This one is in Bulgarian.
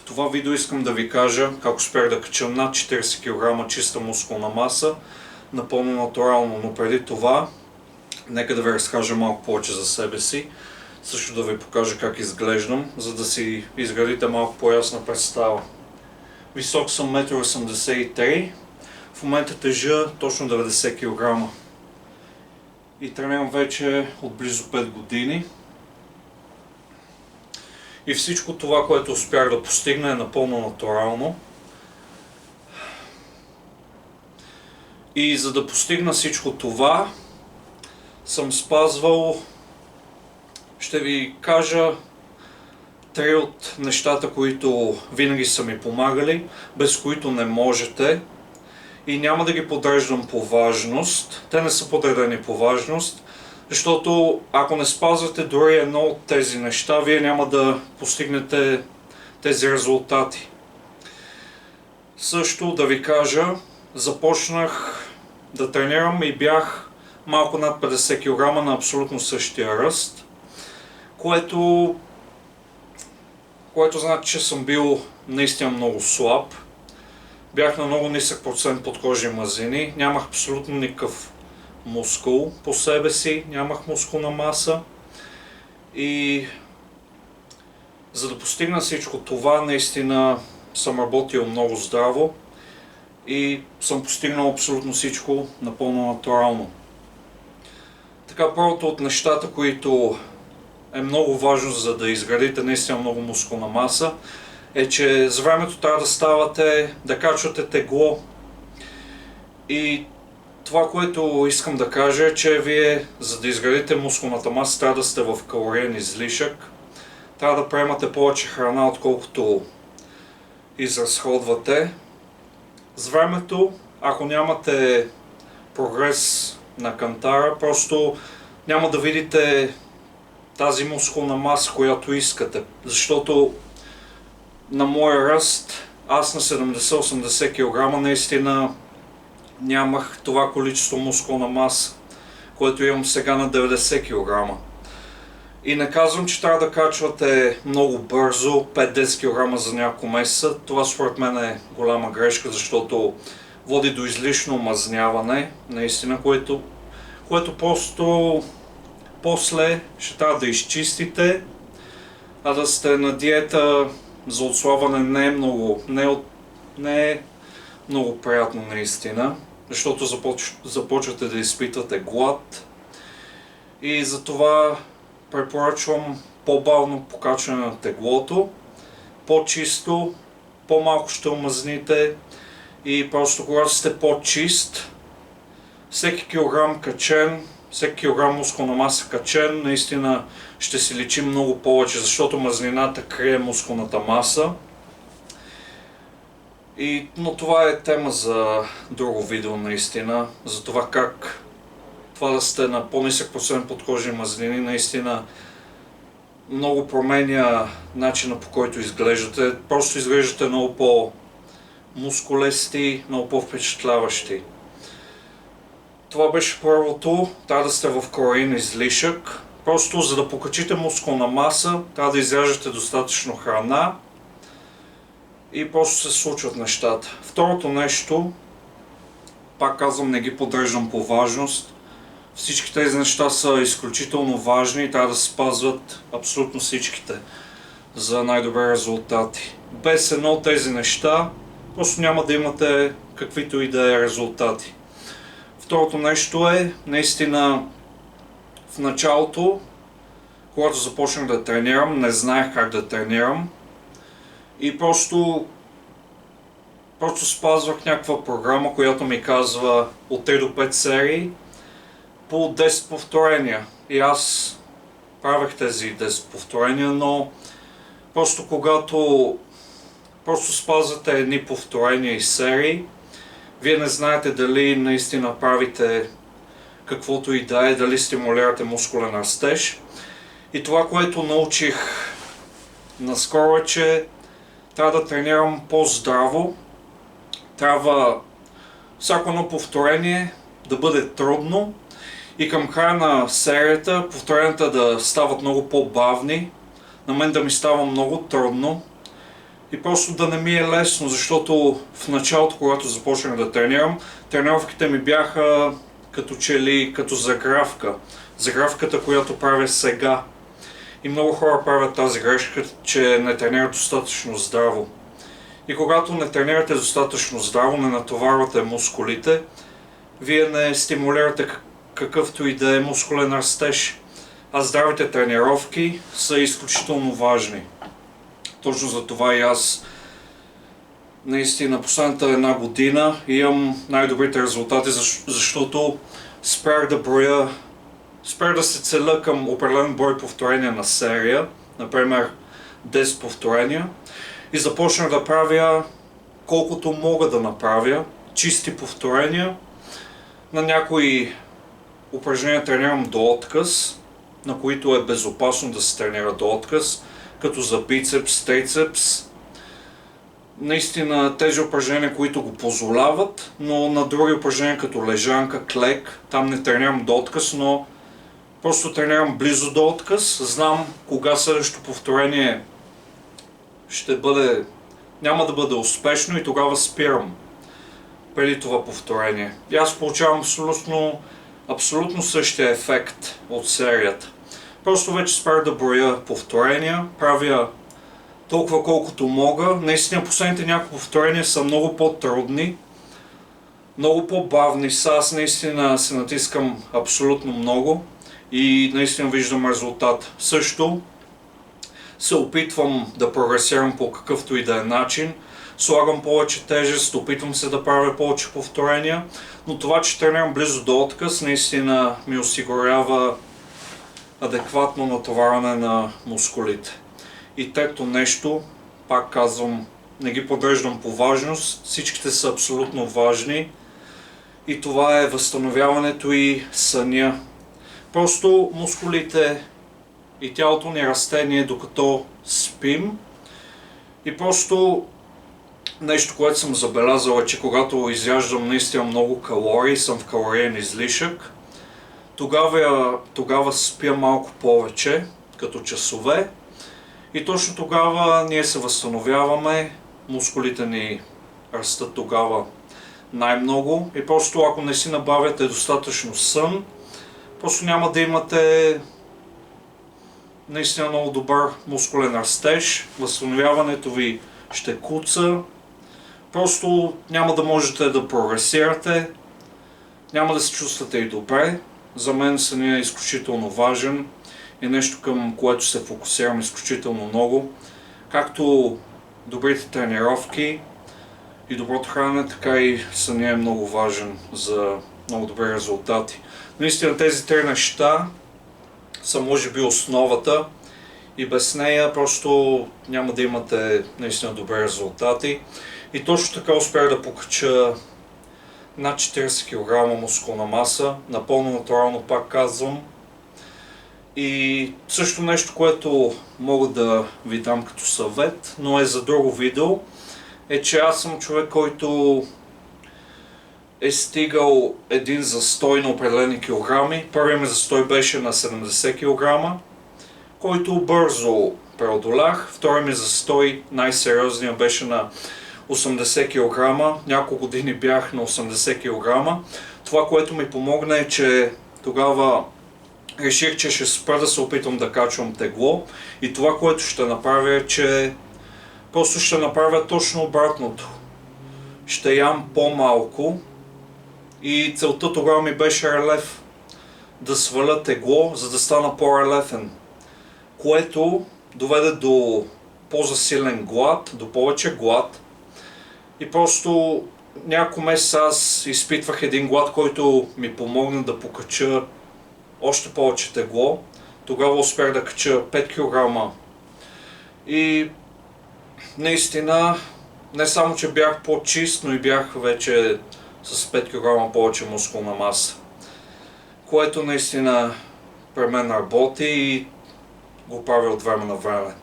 В това видео искам да ви кажа как успях да кача над 40 кг чиста мускулна маса, напълно натурално, но преди това нека да ви разкажа малко повече за себе си, също да ви покажа как изглеждам, за да си изградите малко по-ясна представа. Висок съм 1,83 м, в момента тежа точно 90 кг и тренирам вече от близо 5 години. И всичко това, което успях да постигна, е напълно натурално. И за да постигна всичко това, съм спазвал, ще ви кажа, 3 от нещата, които винаги са ми помагали, без които не можете. И няма да ги подреждам по важност. Те не са подредени по важност, защото ако не спазвате дори едно от тези неща, вие няма да постигнете тези резултати. Също да ви кажа, започнах да тренирам и бях малко над 50 кг на абсолютно същия ръст, което значи, че съм бил наистина много слаб. Бях на много нисък процент подкожни мазнини, нямах абсолютно никакъв мускул по себе си, нямах мускулна маса и за да постигна всичко това, наистина съм работил много здраво и съм постигнал абсолютно всичко напълно натурално. Така, първото от нещата, които е много важно, за да изградите наистина много мускулна маса, е, че с времето трябва да ставате, да качвате тегло. И това, което искам да кажа е, че вие, за да изградите мускулната маса, трябва да сте в калориен излишък. Трябва да приемате повече храна, отколкото изразходвате. С времето, ако нямате прогрес на кантара, просто няма да видите тази мускулна маса, която искате. Защото на моя ръст, аз на 70-80 кг наистина нямах това количество мускулна маса, което имам сега на 90 кг. И не казвам, че трябва да качвате много бързо, 5-10 кг за няколко месеца. Това според мен е голяма грешка, защото води до излишно мазняване, наистина, което просто после ще трябва да изчистите, а да сте на диета за отслабване не е много приятно наистина, защото започвате да изпитвате глад и затова препоръчвам по-бавно покачване на теглото, по-чисто, по-малко ще омазните и просто когато сте по-чист, всеки килограм качен, всеки килограм мускулна маса качен, наистина ще се личи много повече, защото мазнината крие мускулната маса. Но това е тема за друго видео наистина, за това как това да сте на по-нисък процент подкожни мазнини наистина много променя начина, по който изглеждате. Просто изглеждате много по-мускулести, много по-впечатляващи. Това беше първото, трябва да сте в калориен излишък. Просто за да покачите мускулна маса, трябва да изяждате достатъчно храна и просто се случват нещата. Второто нещо, пак казвам, не ги подреждам по важност. Всички тези неща са изключително важни и трябва да се спазват абсолютно всичките за най-добри резултати. Без едно от тези неща, просто няма да имате каквито и да е резултати. Второто нещо е, наистина, в началото, когато започнах да тренирам, не знаех как да тренирам и просто спазвах някаква програма, която ми казва от 3 до 5 серии по 10 повторения. И аз правех тези 10 повторения, но просто когато спазвате едни повторения и серии, вие не знаете дали наистина правите каквото и да е, дали стимулирате мускулен растеж. И това, което научих наскоро е, че трябва да тренирам по-здраво. Трябва всяко едно повторение да бъде трудно и към края на серията повторенията да стават много по-бавни, на мен да ми става много трудно и просто да не ми е лесно, защото в началото, когато започнах да тренирам, тренировките ми бяха като че ли като загравка. Загравката, която правя сега. И много хора правят тази грешка, че не тренират достатъчно здраво. И когато не тренирате достатъчно здраво, не натоварвате мускулите, вие не стимулирате какъвто и да е мускулен растеж. А здравите тренировки са изключително важни. Точно за това и аз наистина последната една година имам най-добрите резултати, защото спрях да се целя към определен брой повторения на серия, например 10 повторения, и започнах да правя колкото мога да направя, чисти повторения. На някои упражнения тренирам до отказ, на които е безопасно да се тренира до отказ, като за бицепс, трицепс. Наистина тези упражнения, които го позволяват, но на други упражнения като лежанка, клек, там не тренирам до отказ, но просто тренирам близо до отказ. Знам кога следващото повторение няма да бъде успешно и тогава спирам преди това повторение. И аз получавам абсолютно същия ефект от серията. Просто вече спрях да броя повторения, правя толкова колкото мога. Наистина последните няколко повторения са много по-трудни, много по-бавни са. Аз наистина се натискам абсолютно много и наистина виждам резултат. Също се опитвам да прогресирам по какъвто и да е начин. Слагам повече тежест, опитвам се да правя повече повторения, но това, че тренирам близо до отказ, наистина ми осигурява адекватно натоварване на мускулите. И трето нещо, пак казвам, не ги подреждам по важност, всичките са абсолютно важни и това е възстановяването и съня. Просто мускулите и тялото ни расте ние докато спим и просто нещо, което съм забелязал е, че когато изяждам наистина много калории, съм в калориен излишък, тогава спя малко повече, като часове, и точно тогава ние се възстановяваме, мускулите ни растат тогава най-много и просто ако не си набавяте достатъчно сън, просто няма да имате наистина много добър мускулен растеж, възстановяването ви ще куца, просто няма да можете да прогресирате, няма да се чувствате и добре. За мен сънят е изключително важен и нещо, към което се фокусирам изключително много. Както добрите тренировки и доброто хранене, така и сънят е много важен за много добри резултати. Наистина тези три неща са може би основата и без нея просто няма да имате наистина добри резултати. И точно така успях да покача над 40 кг мускулна маса, напълно натурално, пак казвам. И също нещо, което мога да ви дам като съвет, но е за друго видео, е, че аз съм човек, който е стигал един застой на определени килограми. Първият ми застой беше на 70 кг, който бързо преодолях. Вторият ми застой, най-сериозният, беше на 80 кг. Няколко години бях на 80 кг. Това, което ми помогна е, че тогава реших, че ще спра да се опитвам да качвам тегло и това, което ще направя е, че просто ще направя точно обратното. Ще ям по-малко и целта тогава ми беше релеф. Да сваля тегло, за да стана по-релефен. Което доведе до по-засилен глад, до повече глад. И просто няколко месеца аз изпитвах един глад, който ми помогна да покача още повече тегло. Тогава успях да кача 5 кг. И наистина, не само че бях по-чист, но и бях вече с 5 кг повече мускулна маса. Което наистина при мен работи и го правя от време на време.